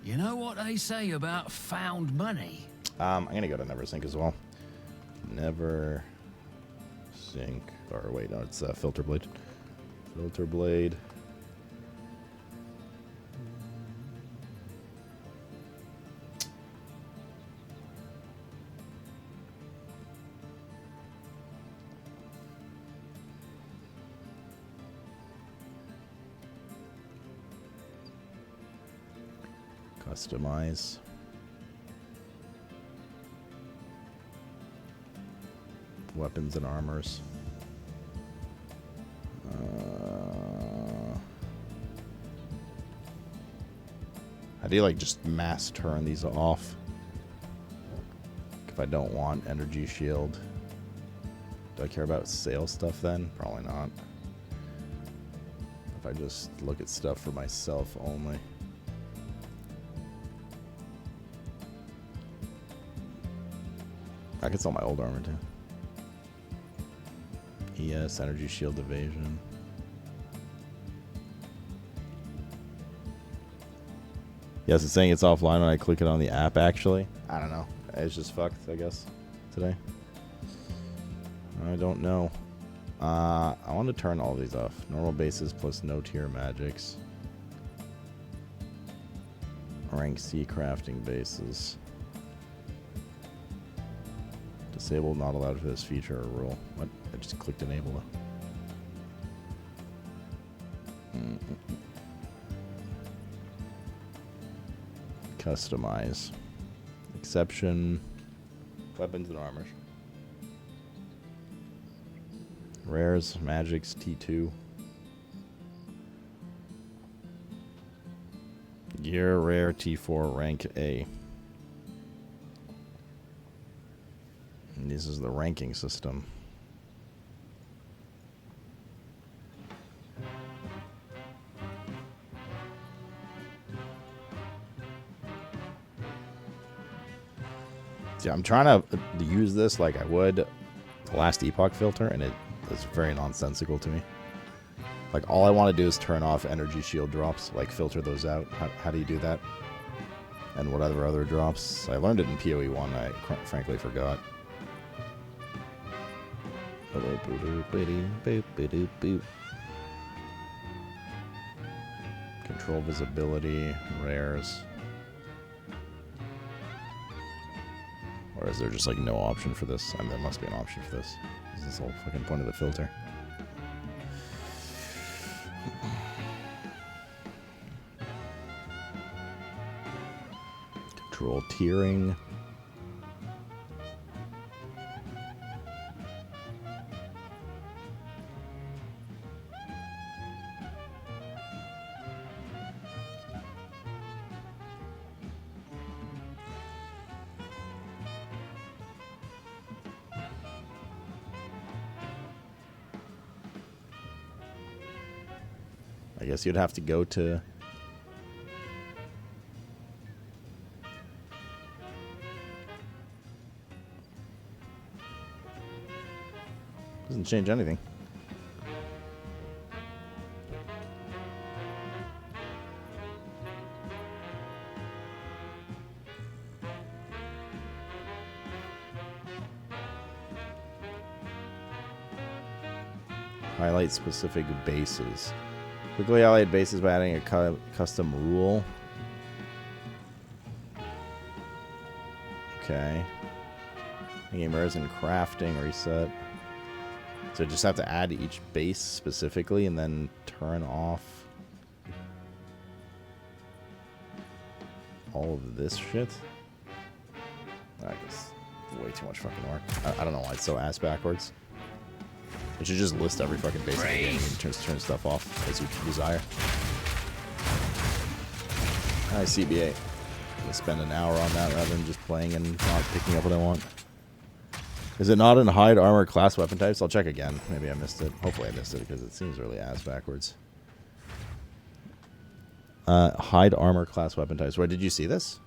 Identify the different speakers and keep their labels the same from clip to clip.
Speaker 1: You know what they say about found money?
Speaker 2: I'm gonna go to Never Sink as well. Never Sink. Or wait, no, it's Filter Blade. Filter Blade. Customize. Weapons and armors. How do you like just mass turn these off? If I don't want energy shield. Do I care about sale stuff then? Probably not. If I just look at stuff for myself only. I can sell my old armor too. ES, energy shield evasion. Yes, it's saying it's offline when I click it on the app, actually. I don't know. It's just fucked, I guess, today. I don't know. I want to turn all these off. Normal bases plus no tier magics. Rank C crafting bases. Disable, not allowed for this feature or rule. What? I just clicked enable. Customize. Exception. Weapons and armors. Rares, magics, T2. Gear, rare, T4, rank A. And this is the ranking system. See, I'm trying to use this like I would the last Epoch filter, and it is very nonsensical to me. Like, all I want to do is turn off energy shield drops, like filter those out. How do you do that? And whatever other drops. I learned it in PoE 1, I frankly forgot. Control visibility, rares. Or is there just like no option for this? I mean, there must be an option for this. This is the whole fucking point of the filter. Control tiering. I guess you'd have to go to... Doesn't change anything. Highlight specific bases. Quickly highlight bases by adding a custom rule. Okay. Game errors in crafting reset. So just have to add each base specifically and then turn off all of this shit. I guess way too much fucking work. I don't know why it's so ass backwards. It should just list every fucking base in the game and turn stuff off as you desire. Alright, CBA. I'm gonna spend an hour on that rather than just playing and not picking up what I want. Is it not in hide armor class weapon types? I'll check again. Maybe I missed it. Hopefully I missed it because it seems really ass backwards. Hide armor class weapon types. Where did you see this?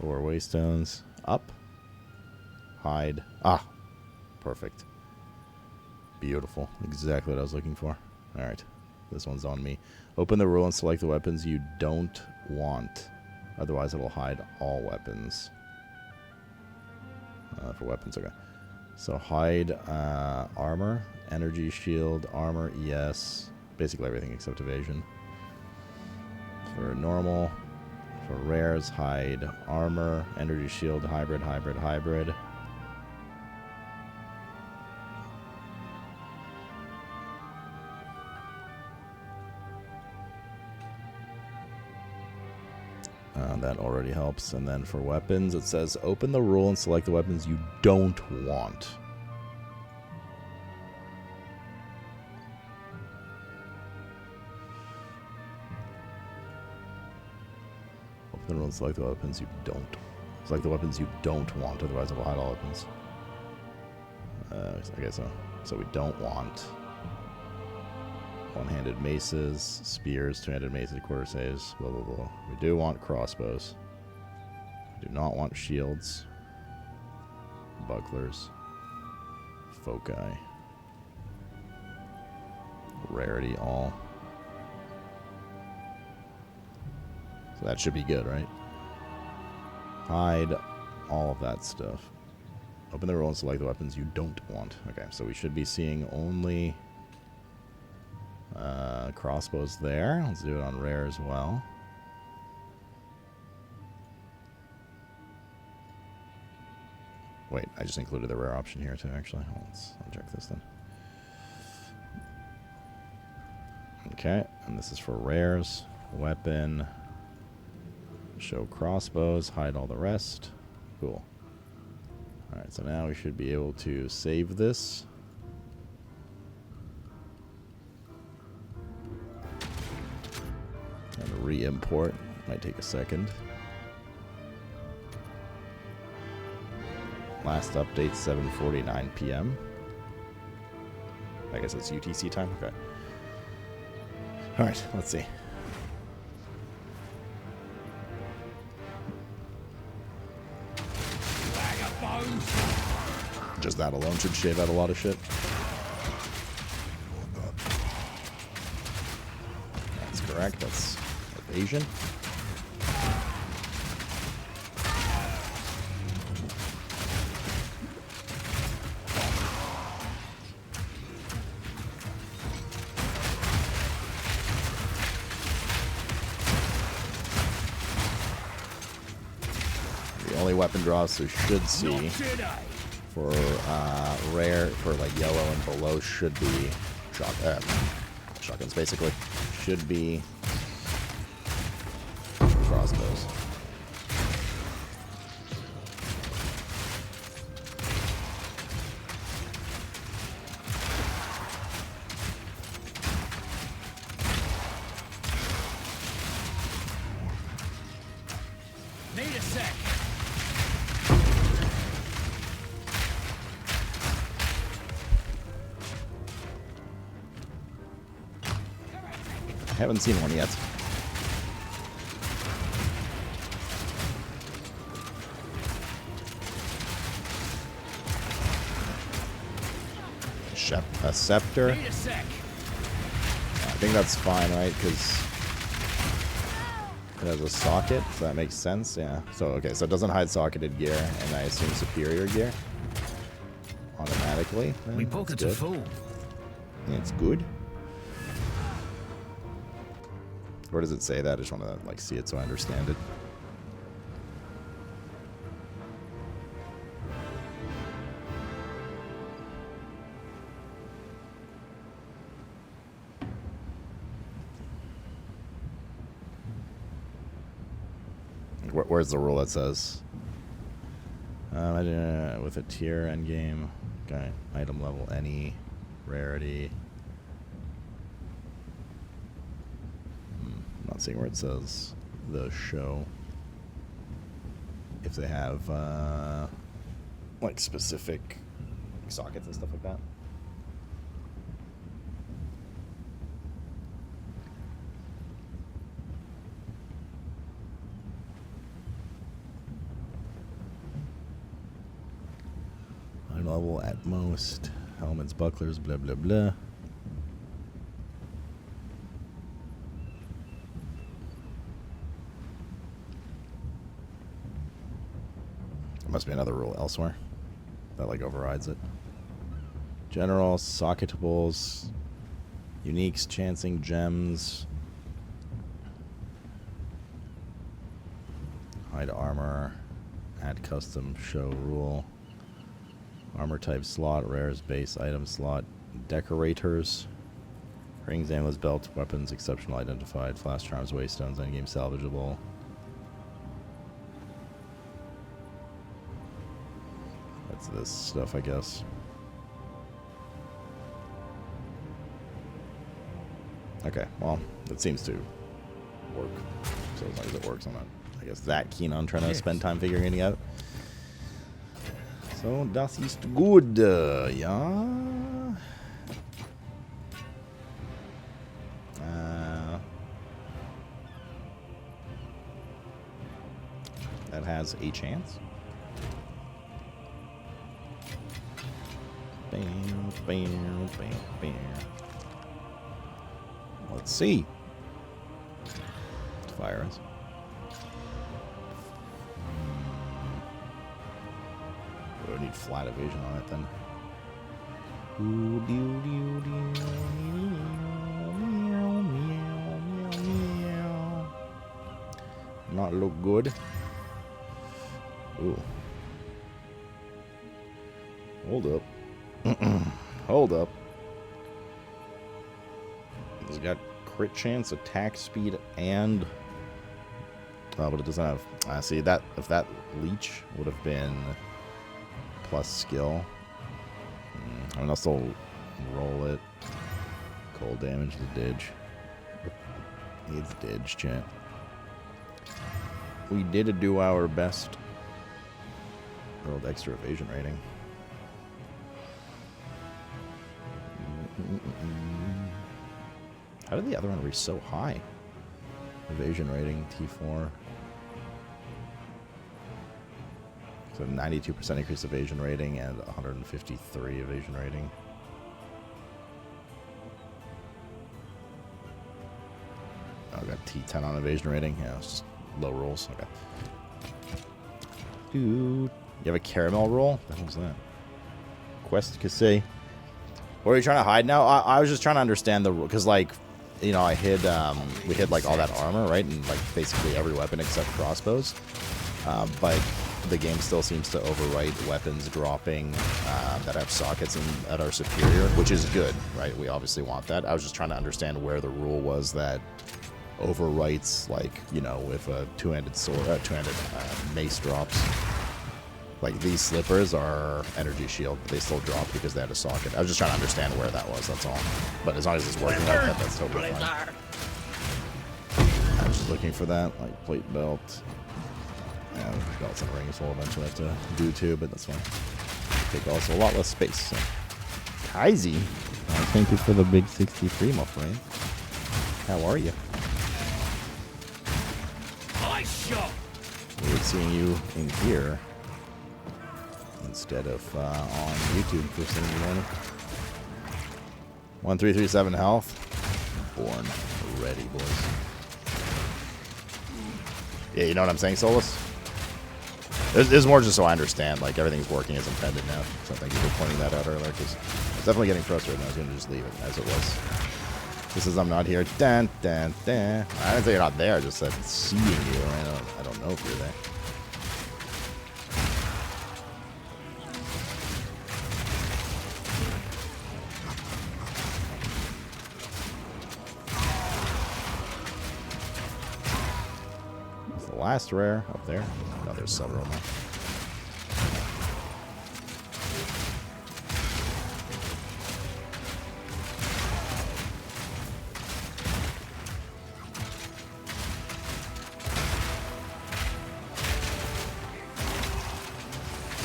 Speaker 2: Or waystones. Up. Hide. Ah. Perfect. Beautiful. Exactly what I was looking for. Alright. This one's on me. Open the rule and select the weapons you don't want. Otherwise, it'll hide all weapons. For weapons, okay. So hide armor, energy shield, armor, ES. Basically everything except evasion. For normal, for rares, hide armor, energy shield, hybrid, hybrid, hybrid. That already helps. And then for weapons, it says open the rule and select the weapons you don't want. Open the rule and select the weapons you don't. Select the weapons you don't want, otherwise it will hide all weapons. Okay, so we don't want one-handed maces, spears, two-handed maces, quarter saves, blah, blah, blah. We do want crossbows. We do not want shields, bucklers, foci, rarity, all. So that should be good, right? Hide all of that stuff. Open the rule and select the weapons you don't want. Okay, so we should be seeing only crossbows there. Let's do it on rare as well. Wait, I just included the rare option here too, actually. I'll check this then. Okay, and this is for rares. Weapon. Show crossbows. Hide all the rest. Cool. Alright, so now we should be able to save this. And re-import. Might take a second. Last update, 7:49 p.m. I guess it's UTC time? Okay. Alright, let's see. Just that alone should shave out a lot of shit. That's correct. That's evasion. The only weapon drops we should see for rare, for like yellow and below, should be shotguns, basically. Should be crossbows.
Speaker 1: Need a sec.
Speaker 2: I haven't seen one yet. A scepter.
Speaker 1: Need a sec.
Speaker 2: I think that's fine, right? Because it has a socket, so that makes sense. Yeah. So okay, so it doesn't hide socketed gear, and I assume superior gear automatically.
Speaker 1: We pockets are full.
Speaker 2: Yeah, it's good. Where does it say that? I just want to like see it so I understand it. Where's the rule that says with a tier endgame, okay, item level, any rarity? I'm not seeing where it says the show. If they have like specific sockets and stuff like that. Level at most. Helmets, bucklers, blah, blah, blah. There must be another rule elsewhere that, like, overrides it. General, socketables, uniques, chancing, gems. Hide armor. Add custom show rule. Armor type slot, rares, base item slot, decorators, rings, amulets, belts, weapons, exceptional identified, flash charms, waystones, endgame salvageable. That's this stuff, I guess. Okay, well, it seems to work. So as long as it works, I'm not, I guess, that keen on trying to spend time figuring it out. So, das ist gut, ja. That has a chance. Bam, bam, bam, bam. Let's see. Let's fire us. We need flat evasion on it then. Not look good. Ooh. Hold up. Hold up. He's got crit chance, attack speed, and... Oh, but it doesn't have... I see, that if that leech would have been plus skill. I mean, I'll still roll it. Cold damage the Didge. Needs Didge, chat. We did do our best. Rolled extra evasion rating. How did the other one reach so high? Evasion rating, T4. So 92% increase evasion rating and 153 evasion rating. Oh, I got T10 on evasion rating. Yeah, it's just low rolls. Okay. Dude. You have a caramel roll? What the hell was that? Quest Cassé. What are you trying to hide now? I was just trying to understand the rule. Because, like, you know, I hid, we hid, like, all that armor, right? And, like, basically every weapon except crossbows. But the game still seems to overwrite weapons dropping that have sockets and that are superior, which is good, right? We obviously want that. I was just trying to understand where the rule was that overwrites, like, you know, if a two-handed sword, two-handed mace drops. Like, these slippers are energy shield, but they still drop because they had a socket. I was just trying to understand where that was, that's all. But as long as it's working like that, that's totally fine. I was just looking for that, like, plate belt. Yeah, belts and rings will eventually have to do too, but that's fine. Take also a lot less space. So. Kaizy, thank you for the big 63, my friend. How are you? Weird seeing you in here instead of on YouTube first thing in the morning. 1337 health. Born ready, boys. Yeah, you know what I'm saying, Solus? This is more just so I understand, like, everything's working as intended now. So thank you for pointing that out earlier, because I was definitely getting frustrated, and I was going to just leave it as it was. This is I'm not here. Dun, dun, dun. I didn't say you're not there, I just said seeing you. I don't know if you're there. Last rare up there. No, there's several now.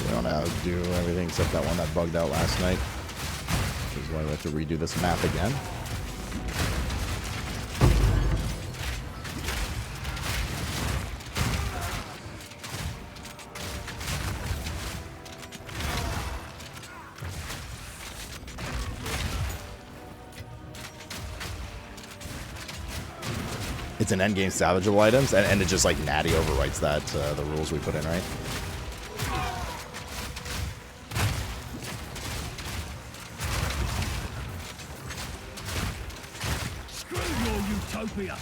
Speaker 2: We don't know how to do everything except that one that bugged out last night, which is why we have to redo this map again. It's an endgame salvageable items, and it just like natty overwrites that the rules we put in, right?
Speaker 1: Screw your utopia.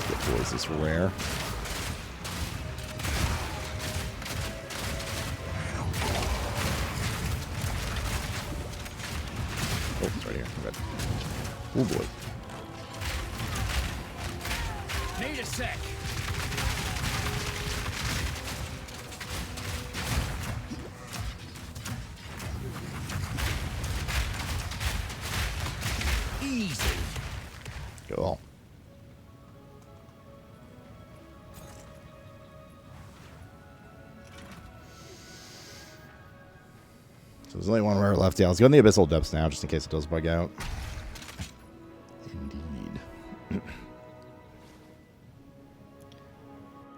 Speaker 2: Good boy, is this rare? Oh, it's right here. Good. Oh boy.
Speaker 1: Need a sec. Easy.
Speaker 2: Cool. So there's only one rare left. Yeah, let's go in the Abyssal Depths now, just in case it does bug out. Indeed.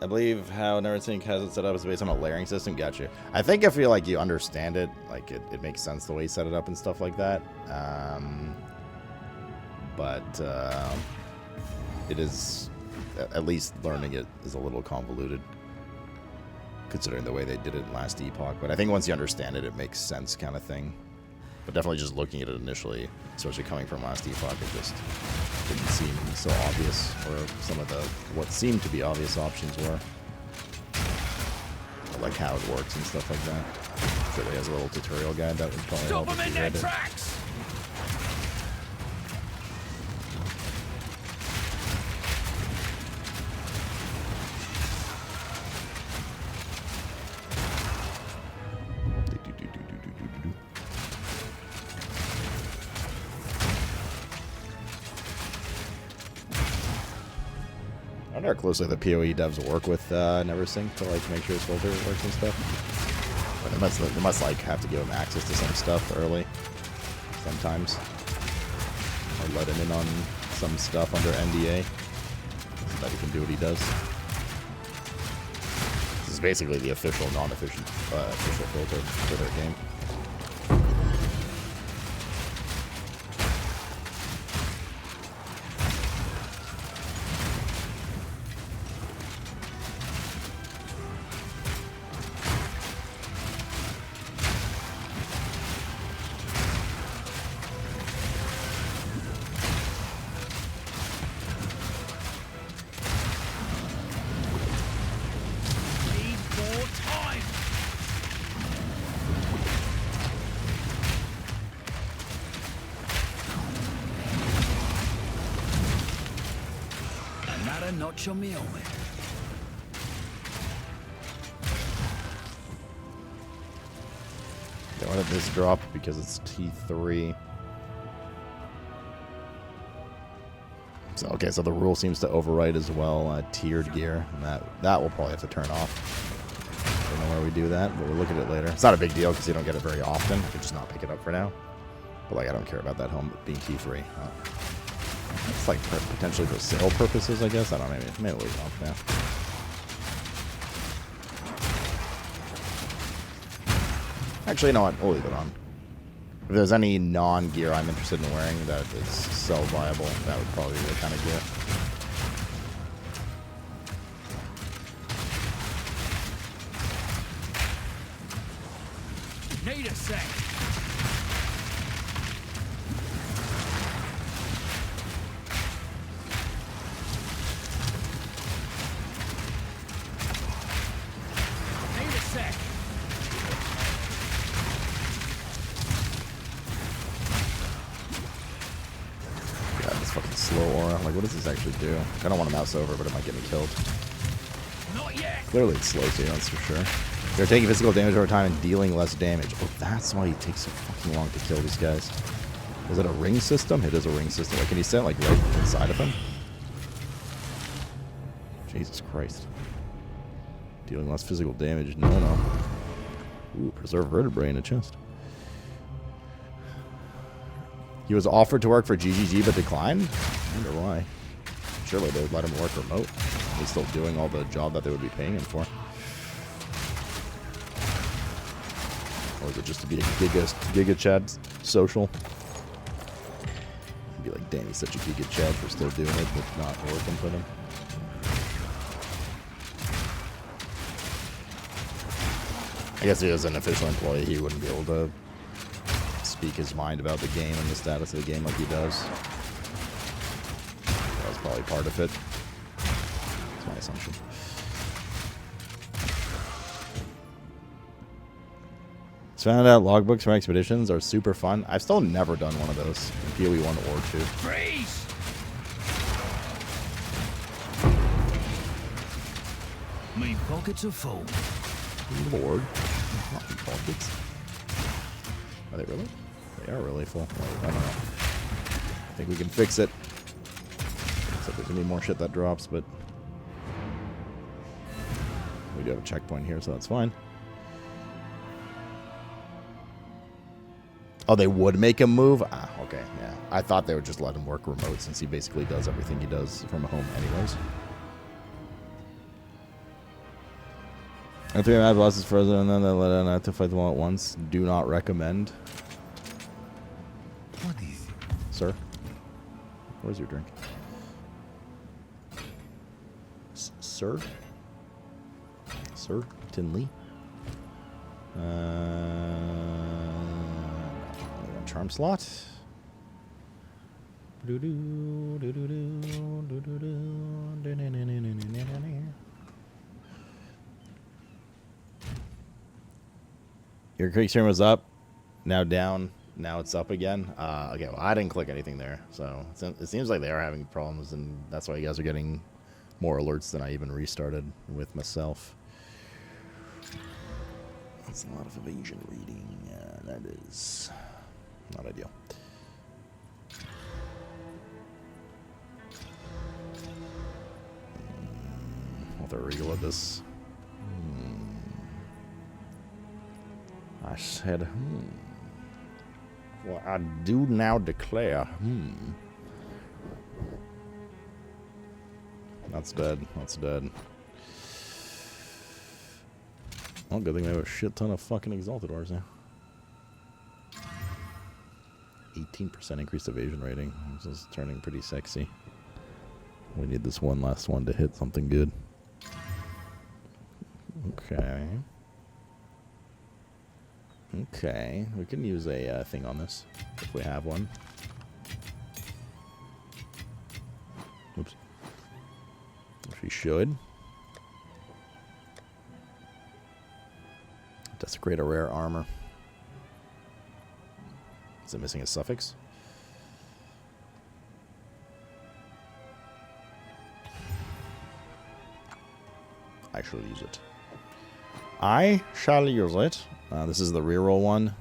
Speaker 2: I believe how Neversink has it set up is based on a layering system. Gotcha. I think I feel like you understand it. Like, it makes sense the way you set it up and stuff like that. But it is, at least learning it is a little convoluted, considering the way they did it in last epoch. But I think once you understand it, it makes sense, kind of thing. But definitely just looking at it initially, especially coming from last epoch, it just didn't seem so obvious, or some of the what seemed to be obvious options were, like how it works and stuff like that. Surely has a little tutorial guide that would probably
Speaker 1: Stop
Speaker 2: help
Speaker 1: them
Speaker 2: if
Speaker 1: in
Speaker 2: you
Speaker 1: their
Speaker 2: read it.
Speaker 1: tracks.
Speaker 2: I wonder how closely the PoE devs work with Neversink to like make sure his filter works and stuff. But they must like have to give him access to some stuff early, sometimes, or let him in on some stuff under NDA so that he can do what he does. This is basically the official, non-official official filter for their game.
Speaker 1: Need more time. Another notch on me helmet.
Speaker 2: Don't let this drop because it's T3. So okay, so the rule seems to override as well tiered gear, and that will probably have to turn off. Don't know where we do that, but we'll look at it later. It's not a big deal because you don't get it very often. You can just not pick it up for now. But like, I don't care about that helmet being T3. It's like potentially for sale purposes, I guess. I don't know. Maybe we'll leave it off now. Actually, you know what? We'll leave it on. If there's any non-gear I'm interested in wearing that is so viable, that would probably be the kind of gear.
Speaker 1: Need a sec. Need a sec.
Speaker 2: God, this fucking slow aura. Like, what does this actually do? I don't want to mouse over, but it might get me killed.
Speaker 1: Not yet.
Speaker 2: Clearly it slows you, that's for sure. They're taking physical damage over time and dealing less damage. Oh, that's why it takes so fucking long to kill these guys. Is it a ring system? It is a ring system. Like, can you set, like, right inside of him? Jesus Christ. Dealing less physical damage. No, no. Ooh, preserve vertebrae in a chest. He was offered to work for GGG but declined? I wonder why. Surely they would let him work remote. He's still doing all the job that they would be paying him for. Or is it just to be a Giga Chad social? Be like, damn, he's such a Giga Chad for still doing it, but not working for them. I guess if he was an official employee, he wouldn't be able to speak his mind about the game and the status of the game like he does. That was probably part of it. That's my assumption. Found out logbooks from expeditions are super fun. I've still never done one of those in PoE 1 or 2.
Speaker 1: Freeze! My pockets are full.
Speaker 2: Lord. Not in pockets. Are they really? They are really full. Wait, I don't know. I think we can fix it. Except there's gonna be more shit that drops, but we do have a checkpoint here, so that's fine. Oh, they would make him move? Ah, okay, yeah. I thought they would just let him work remote since he basically does everything he does from home anyways. And 3 mad bosses frozen and then they let him have to fight them all at once. Do not recommend.
Speaker 1: What is it?
Speaker 2: Sir? Where's your drink? Sir? Sir? Tinley? Charm slot. Your quick stream was up, now down, now it's up again. Okay, well, I didn't click anything there, so it seems like they are having problems, and that's why you guys are getting more alerts than I even restarted with myself. That's a lot of evasion reading. That is not ideal. I'll throw a regal at this. I said, Well, I do now declare, That's dead. That's dead. Well, good thing we have a shit ton of fucking exalted ores now. 18% increased evasion rating. This is turning pretty sexy. We need this one last one to hit something good. Okay. Okay. We can use a thing on this if we have one. Oops. We should. Desecrate a rare armor. Is it missing a suffix? I shall use it. I shall use it. This is the reroll one.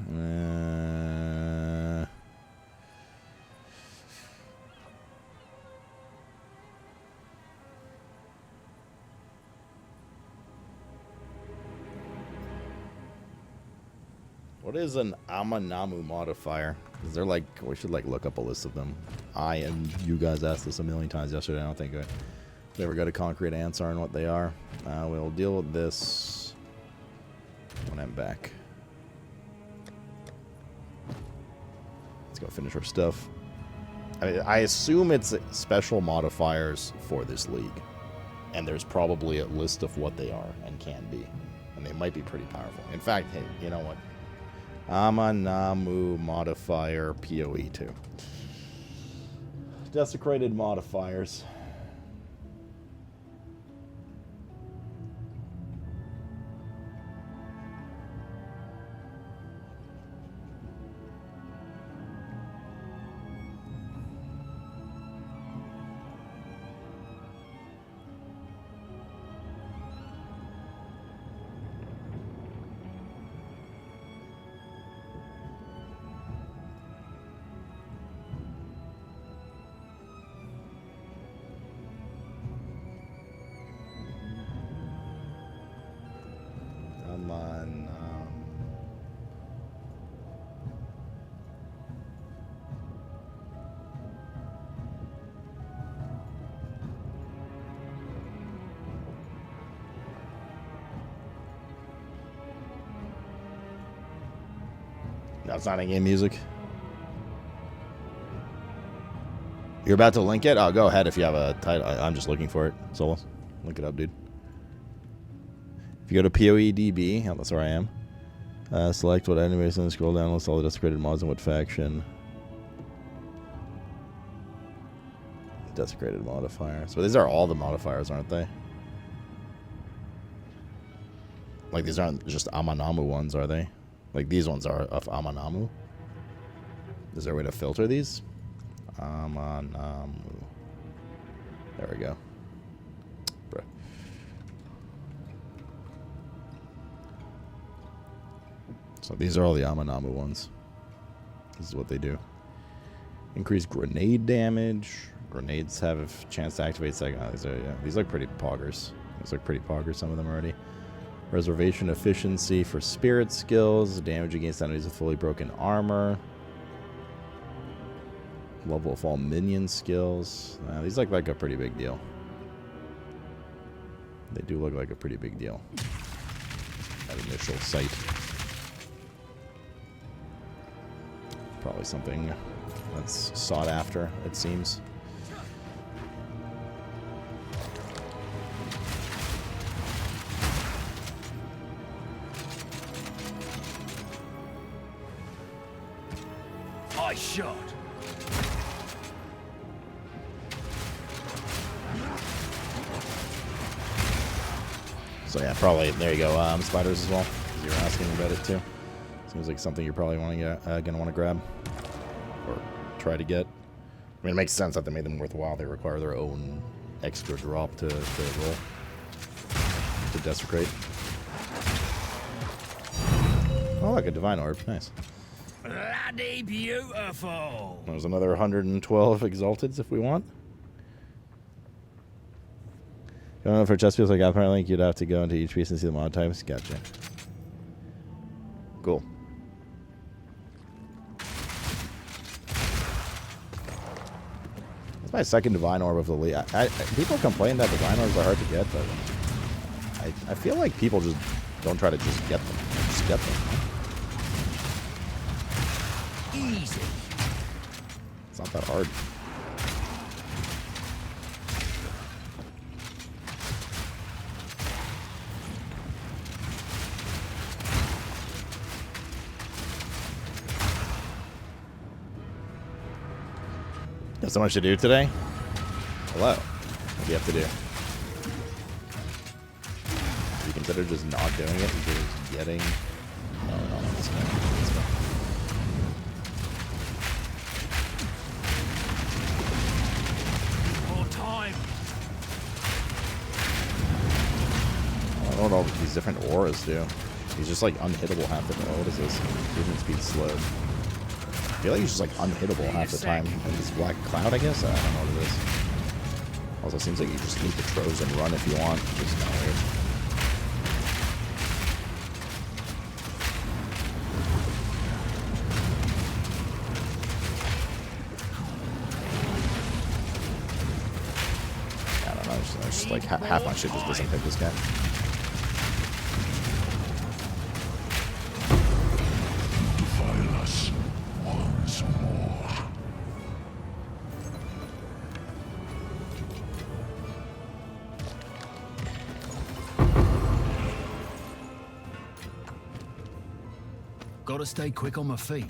Speaker 2: What is an Amanamu modifier? Is there like, we should like look up a list of them. I and you guys asked this a million times yesterday. I don't think I ever got a concrete answer on what they are. We'll deal with this when I'm back. Let's go finish our stuff. I assume it's special modifiers for this league. And there's probably a list of what they are and can be. And they might be pretty powerful. In fact, hey, you know what? Amanamu modifier PoE 2. Desecrated modifiers. No, it's not in-game music. You're about to link it? Oh, go ahead if you have a title. I'm just looking for it. Solo. Link it up, dude. If you go to PoEDB, oh, that's where I am. Select what enemies and scroll down. List all the desecrated mods and what faction. Desecrated modifiers. So these are all the modifiers, aren't they? Like, these aren't just Amanamu ones, are they? Like, these ones are of Amanamu. Is there a way to filter these? Amanamu. There we go. Bruh. So these are all the Amanamu ones. This is what they do. Increase grenade damage. Grenades have a chance to activate second. Oh, these look pretty poggers. These look pretty poggers, some of them already. Reservation efficiency for spirit skills. Damage against enemies with fully broken armor. Level of all minion skills. These look like a pretty big deal. They do look like a pretty big deal at initial sight. Probably something that's sought after, it seems.
Speaker 1: Shot.
Speaker 2: So yeah, probably there you go. Spiders as well. You were asking about it too. Seems like something you're probably gonna want to grab or try to get. I mean, it makes sense that they made them worthwhile. They require their own extra drop to roll to desecrate. Oh, look, a divine orb. Nice.
Speaker 1: Bloody beautiful.
Speaker 2: There's another 112 exalteds if we want. Going on for chest feels like apparently you'd have to go into each piece and see the mod types. Gotcha. Cool. That's my second divine orb of the league. People complain that divine orbs are hard to get, but I feel like people just don't try to just get them. Just get them.
Speaker 1: Easy.
Speaker 2: It's not that hard. You have so much to do today? Hello. What do you have to do? Do you consider just not doing it and just getting... No, that's fine. That's fine. I don't know what these different auras do. He's just like unhittable half the time. What is this? Movement speed slowed. I feel like he's just like unhittable half the time. And this black cloud, I guess? I don't know what it is. Also, seems like you just need to Troz and run if you want, which is kind of weird. I don't know. It's just like half my shit just doesn't hit this guy.
Speaker 1: Gotta stay quick on my feet.